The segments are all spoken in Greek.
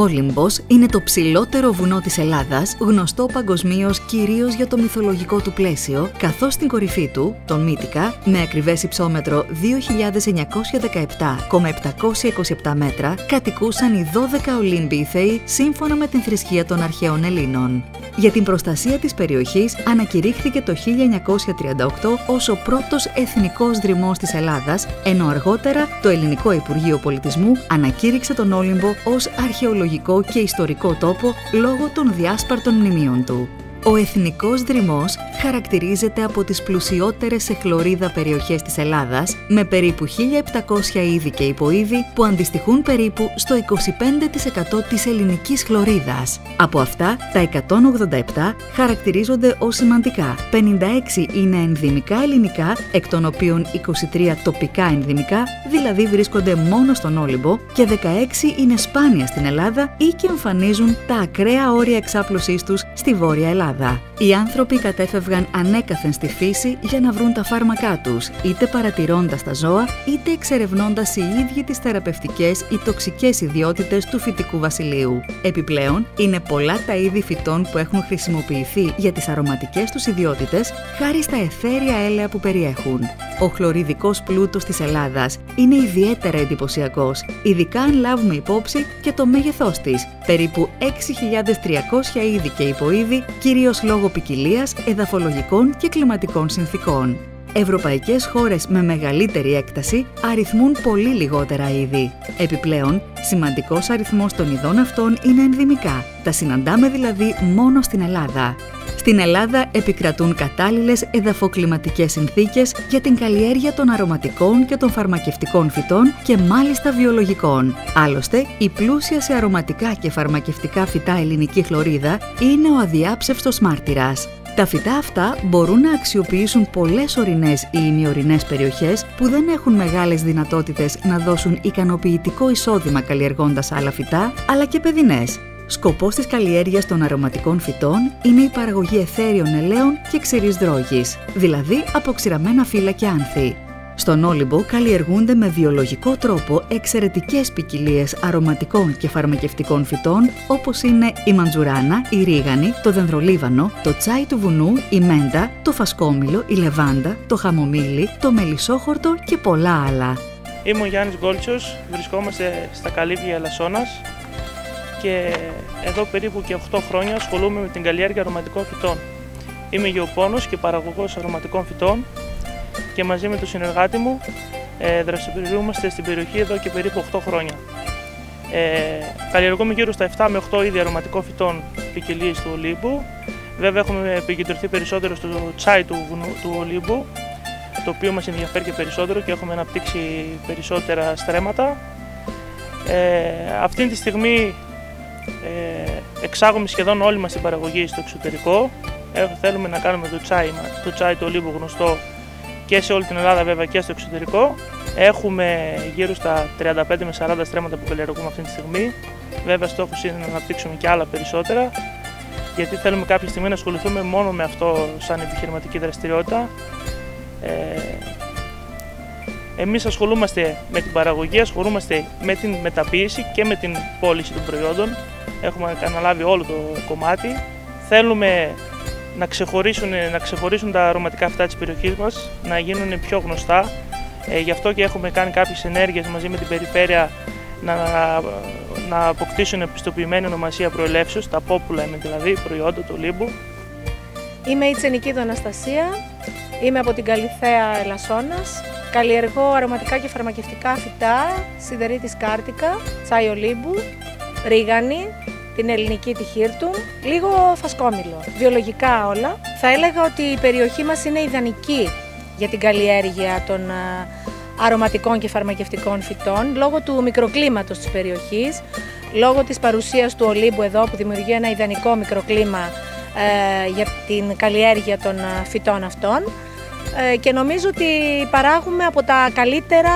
Όλυμπος είναι το ψηλότερο βουνό της Ελλάδας, γνωστό παγκοσμίως κυρίως για το μυθολογικό του πλαίσιο, καθώς στην κορυφή του, τον Μύτικα, με ακριβές υψόμετρο 2.917,727 μέτρα, κατοικούσαν οι 12 Ολύμπιοι θεοί σύμφωνα με την θρησκεία των αρχαίων Ελλήνων. Για την προστασία της περιοχής ανακηρύχθηκε το 1938 ως ο πρώτος εθνικός δρυμός της Ελλάδας, ενώ αργότερα το Ελληνικό Υπουργείο Πολιτισμού ανακήρυξε τον Όλυμπο ως αρχαιολογικό και ιστορικό τόπο λόγω των διάσπαρτων μνημείων του. Ο Εθνικός Δρυμός χαρακτηρίζεται από τις πλουσιότερες σε χλωρίδα περιοχές της Ελλάδας, με περίπου 1.700 είδη και υποείδη που αντιστοιχούν περίπου στο 25% της ελληνικής χλωρίδας. Από αυτά, τα 187 χαρακτηρίζονται ως σημαντικά, 56 είναι ενδυμικά ελληνικά, εκ των οποίων 23 τοπικά ενδυμικά, δηλαδή βρίσκονται μόνο στον Όλυμπο, και 16 είναι σπάνια στην Ελλάδα ή και εμφανίζουν τα ακραία όρια εξάπλωσής τους στη Βόρεια Ελλάδα. Οι άνθρωποι κατέφευγαν ανέκαθεν στη φύση για να βρουν τα φάρμακά τους, είτε παρατηρώντας τα ζώα, είτε εξερευνώντας οι ίδιοι τις θεραπευτικές ή τοξικές ιδιότητες του φυτικού βασιλείου. Επιπλέον, είναι πολλά τα είδη φυτών που έχουν χρησιμοποιηθεί για τις αρωματικές τους ιδιότητες, χάρη στα αιθέρια έλαια που περιέχουν. Ο χλωριδικός πλούτος της Ελλάδας είναι ιδιαίτερα εντυπωσιακός, ειδικά αν λάβουμε υπόψη και το μέγεθός της, περίπου 6.300 είδη και υποείδη, κυρίως λόγω ποικιλίας, εδαφολογικών και κλιματικών συνθηκών. Ευρωπαϊκές χώρες με μεγαλύτερη έκταση αριθμούν πολύ λιγότερα είδη. Επιπλέον, σημαντικός αριθμός των ειδών αυτών είναι ενδυμικά. Τα συναντάμε δηλαδή μόνο στην Ελλάδα. Στην Ελλάδα επικρατούν κατάλληλες εδαφοκλιματικές συνθήκες για την καλλιέργεια των αρωματικών και των φαρμακευτικών φυτών και μάλιστα βιολογικών. Άλλωστε, η πλούσια σε αρωματικά και φαρμακευτικά φυτά ελληνική χλωρίδα είναι ο αδιάψευστος μάρτυρας. Τα φυτά αυτά μπορούν να αξιοποιήσουν πολλές ορεινές ή ημιορεινές περιοχές που δεν έχουν μεγάλες δυνατότητες να δώσουν ικανοποιητικό εισόδημα καλλιεργώντας άλλα φυτά, αλλά και παιδινές. Σκοπός της καλλιέργειας των αρωματικών φυτών είναι η παραγωγή αιθέριων ελαίων και ξηρής δρόγης, δηλαδή από ξηραμένα φύλλα και άνθη. Στον Όλυμπο καλλιεργούνται με βιολογικό τρόπο εξαιρετικές ποικιλίες αρωματικών και φαρμακευτικών φυτών, όπως είναι η μαντζουράνα, η ρίγανη, το δενδρολίβανο, το τσάι του βουνού, η μέντα, το φασκόμηλο, η λεβάντα, το χαμομήλι, το μελισσόχορτο και πολλά άλλα. Είμαι ο Γιάννης Γκόλτσος, βρισκόμαστε στα Καλύβια Ελασσόνας και εδώ περίπου και 8 χρόνια ασχολούμαι με την καλλιέργεια αρωματικών φυτών. Είμαι γεωπόνος και παραγωγός αρωματικών φυτών και μαζί με τον συνεργάτη μου δραστηριοποιούμαστε στην περιοχή εδώ και περίπου 8 χρόνια. Καλλιεργούμε γύρω στα 7 με 8 είδη αρωματικών φυτών ποικιλίες του Ολύμπου. Βέβαια έχουμε επικεντρωθεί περισσότερο στο τσάι του Ολύμπου, το οποίο μας ενδιαφέρει και περισσότερο και έχουμε αναπτύξει περισσότερα στρέμματα. Αυτή τη στιγμή εξάγουμε σχεδόν όλη μας την παραγωγή στο εξωτερικό. Θέλουμε να κάνουμε το τσάι του Ολύμπου γνωστό και σε όλη την Ελλάδα, βέβαια, και στο εξωτερικό. Έχουμε γύρω στα 35 με 40 στρέμματα που καλλιεργούμε αυτή τη στιγμή. Βέβαια, στόχος είναι να αναπτύξουμε και άλλα περισσότερα, γιατί θέλουμε κάποια στιγμή να ασχοληθούμε μόνο με αυτό σαν επιχειρηματική δραστηριότητα. Εμείς ασχολούμαστε με την παραγωγή, ασχολούμαστε με την μεταποίηση και με την πώληση των προϊόντων. Έχουμε αναλάβει όλο το κομμάτι. Θέλουμε να ξεχωρίσουν τα αρωματικά φυτά της περιοχής μας, να γίνουν πιο γνωστά. Γι' αυτό και έχουμε κάνει κάποιες ενέργειες μαζί με την περιφέρεια να αποκτήσουν επιστοποιημένη ονομασία προελεύσεως, τα πόπουλα είναι δηλαδή προϊόντα του Ολύμπου. Είμαι η Τσενικίδου Αναστασία, είμαι από την Καλυθέα Ελασσόνας. Καλλιεργώ αρωματικά και φαρμακευτικά φυτά, σιδερίτης κάρτικα, τσάι Ολύμπου, ρίγανη, την ελληνική τη χίρτου, λίγο φασκόμηλο. Βιολογικά όλα. Θα έλεγα ότι η περιοχή μας είναι ιδανική για την καλλιέργεια των αρωματικών και φαρμακευτικών φυτών, λόγω του μικροκλίματος της περιοχής, λόγω της παρουσίας του Ολύμπου εδώ που δημιουργεί ένα ιδανικό μικροκλίμα για την καλλιέργεια των φυτών αυτών. Και νομίζω ότι παράγουμε από τα καλύτερα,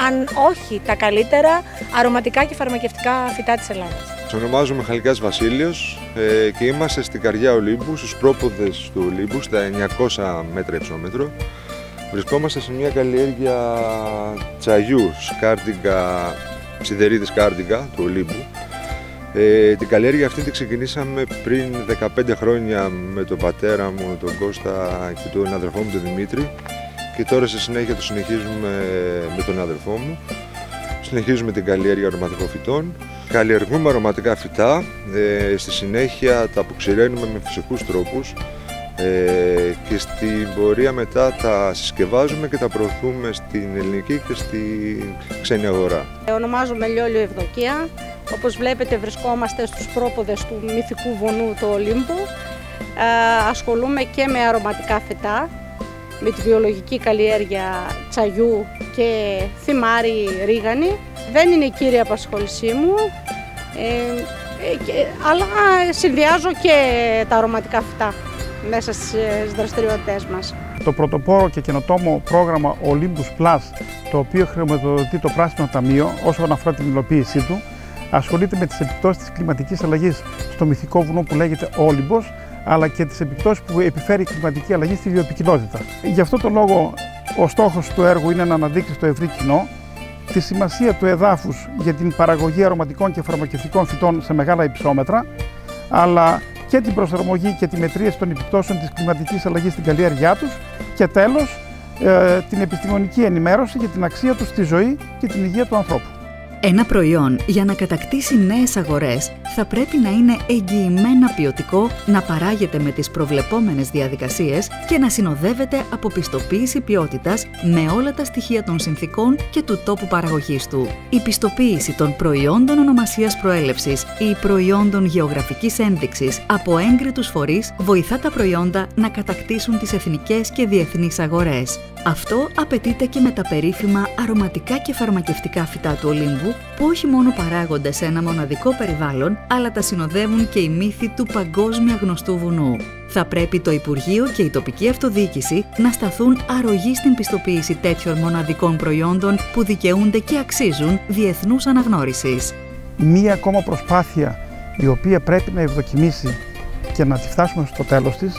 αν όχι τα καλύτερα, αρωματικά και φαρμακευτικά φυτά της Ελλάδας. Ονομάζομαι Χαλκιάς Βασίλειος και είμαστε στην καρδιά Ολύμπου, στους πρόποδες του Ολύμπου, στα 900 μέτρα υψόμετρο. Βρισκόμαστε σε μια καλλιέργεια τσαγιού, σιδερίτης κάρτικα του Ολύμπου. Την καλλιέργεια αυτή την ξεκινήσαμε πριν 15 χρόνια με τον πατέρα μου, τον Κώστα και τον αδερφό μου, τον Δημήτρη, και τώρα στη συνέχεια το συνεχίζουμε με τον αδερφό μου. Συνεχίζουμε την καλλιέργεια αρωματικών φυτών. Καλλιεργούμε αρωματικά φυτά, στη συνέχεια τα αποξηραίνουμε με φυσικούς τρόπους και στην πορεία μετά τα συσκευάζουμε και τα προωθούμε στην ελληνική και στην ξένη αγορά. Ονομάζομαι Λιόλιο Ευδοκία. Όπως βλέπετε βρισκόμαστε στους πρόποδες του μυθικού βουνού του Ολύμπου. Ασχολούμαι και με αρωματικά φυτά, με τη βιολογική καλλιέργεια τσαγιού και θυμάρι ρίγανη. Δεν είναι η κύρια απασχόλησή μου, αλλά συνδυάζω και τα αρωματικά φυτά μέσα στις δραστηριότητές μας. Το πρωτοπόρο και καινοτόμο πρόγραμμα Olympus Plus, το οποίο χρηματοδοτεί το Πράσινο Ταμείο όσον αφορά την υλοποίησή του, ασχολείται με τις επιπτώσεις της κλιματικής αλλαγής στο μυθικό βουνό που λέγεται Όλυμπος, αλλά και τις επιπτώσεις που επιφέρει η κλιματική αλλαγή στη βιοποικιλότητα. Γι' αυτό το λόγο ο στόχος του έργου είναι να αναδείξει στο ευρύ κοινό τη σημασία του εδάφους για την παραγωγή αρωματικών και φαρμακευτικών φυτών σε μεγάλα υψόμετρα, αλλά και την προσαρμογή και τη μετρίαση των επιπτώσεων της κλιματικής αλλαγής στην καλλιέργειά τους και τέλος την επιστημονική ενημέρωση για την αξία τους στη ζωή και την υγεία του ανθρώπου. Ένα προϊόν για να κατακτήσει νέες αγορές θα πρέπει να είναι εγγυημένα ποιοτικό, να παράγεται με τις προβλεπόμενες διαδικασίες και να συνοδεύεται από πιστοποίηση ποιότητας με όλα τα στοιχεία των συνθήκων και του τόπου παραγωγής του. Η πιστοποίηση των προϊόντων ονομασίας προέλευσης ή προϊόντων γεωγραφικής ένδειξης από έγκριτους φορείς βοηθά τα προϊόντα να κατακτήσουν τις εθνικές και διεθνείς αγορές. Αυτό απαιτείται και με τα περίφημα αρωματικά και φαρμακευτικά φυτά του Ολύμπου, που όχι μόνο παράγονται σε ένα μοναδικό περιβάλλον, αλλά τα συνοδεύουν και οι μύθοι του παγκόσμια γνωστού βουνού. Θα πρέπει το Υπουργείο και η τοπική αυτοδιοίκηση να σταθούν αρρωγοί στην πιστοποίηση τέτοιων μοναδικών προϊόντων που δικαιούνται και αξίζουν διεθνούς αναγνώρισης. Μία ακόμα προσπάθεια η οποία πρέπει να ευδοκιμήσει και να τη φτάσουμε στο τέλος της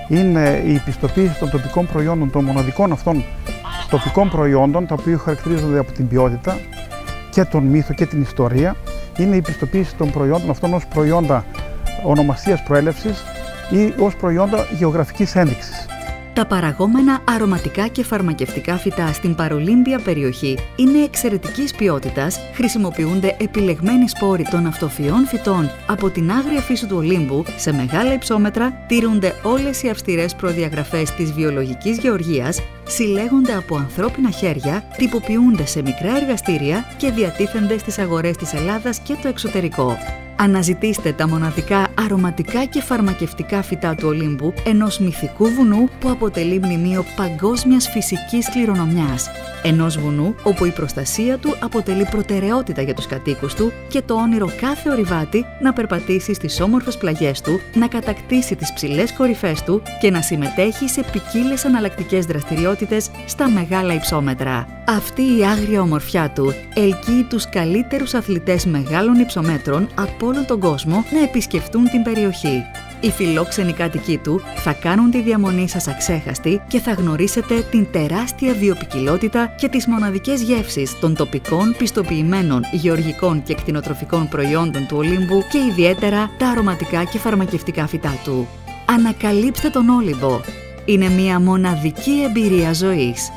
είναι η πιστοποίηση των τοπικών προϊόντων, των μοναδικών αυτών τοπικών προϊόντων, τα οποία χαρακτηρίζονται από την ποιότητα και τον μύθο και την ιστορία. Είναι η πιστοποίηση των προϊόντων αυτών ως προϊόντα ονομασίας προέλευσης ή ως προϊόντα γεωγραφικής ένδειξης. Τα παραγόμενα αρωματικά και φαρμακευτικά φυτά στην παρολύμπια περιοχή είναι εξαιρετικής ποιότητας, χρησιμοποιούνται επιλεγμένοι σπόροι των αυτοφυών φυτών από την άγρια φύση του Ολύμπου σε μεγάλα υψόμετρα, τηρούνται όλες οι αυστηρές προδιαγραφές της βιολογικής γεωργίας, συλλέγονται από ανθρώπινα χέρια, τυποποιούνται σε μικρά εργαστήρια και διατίθενται στις αγορές της Ελλάδας και το εξωτερικό. Αναζητήστε τα μοναδικά αρωματικά και φαρμακευτικά φυτά του Ολύμπου, ενός μυθικού βουνού που αποτελεί μνημείο παγκόσμιας φυσικής κληρονομιάς. Ενός βουνού όπου η προστασία του αποτελεί προτεραιότητα για τους κατοίκους του και το όνειρο κάθε ορειβάτη να περπατήσει στις όμορφες πλαγιές του, να κατακτήσει τις ψηλές κορυφές του και να συμμετέχει σε ποικίλες εναλλακτικές δραστηριότητες στα μεγάλα υψόμετρα. Αυτή η άγρια ομορφιά του ελκύει τους καλύτερους αθλητές μεγάλων υψομέτρων από όλον τον κόσμο να επισκεφτούν την περιοχή. Οι φιλόξενοι κάτοικοι του θα κάνουν τη διαμονή σας αξέχαστη και θα γνωρίσετε την τεράστια βιοποικιλότητα και τις μοναδικές γεύσεις των τοπικών, πιστοποιημένων, γεωργικών και κτηνοτροφικών προϊόντων του Ολύμπου και ιδιαίτερα τα αρωματικά και φαρμακευτικά φυτά του. Ανακαλύψτε τον Όλυμπο. Είναι μια μοναδική εμπειρία ζωής.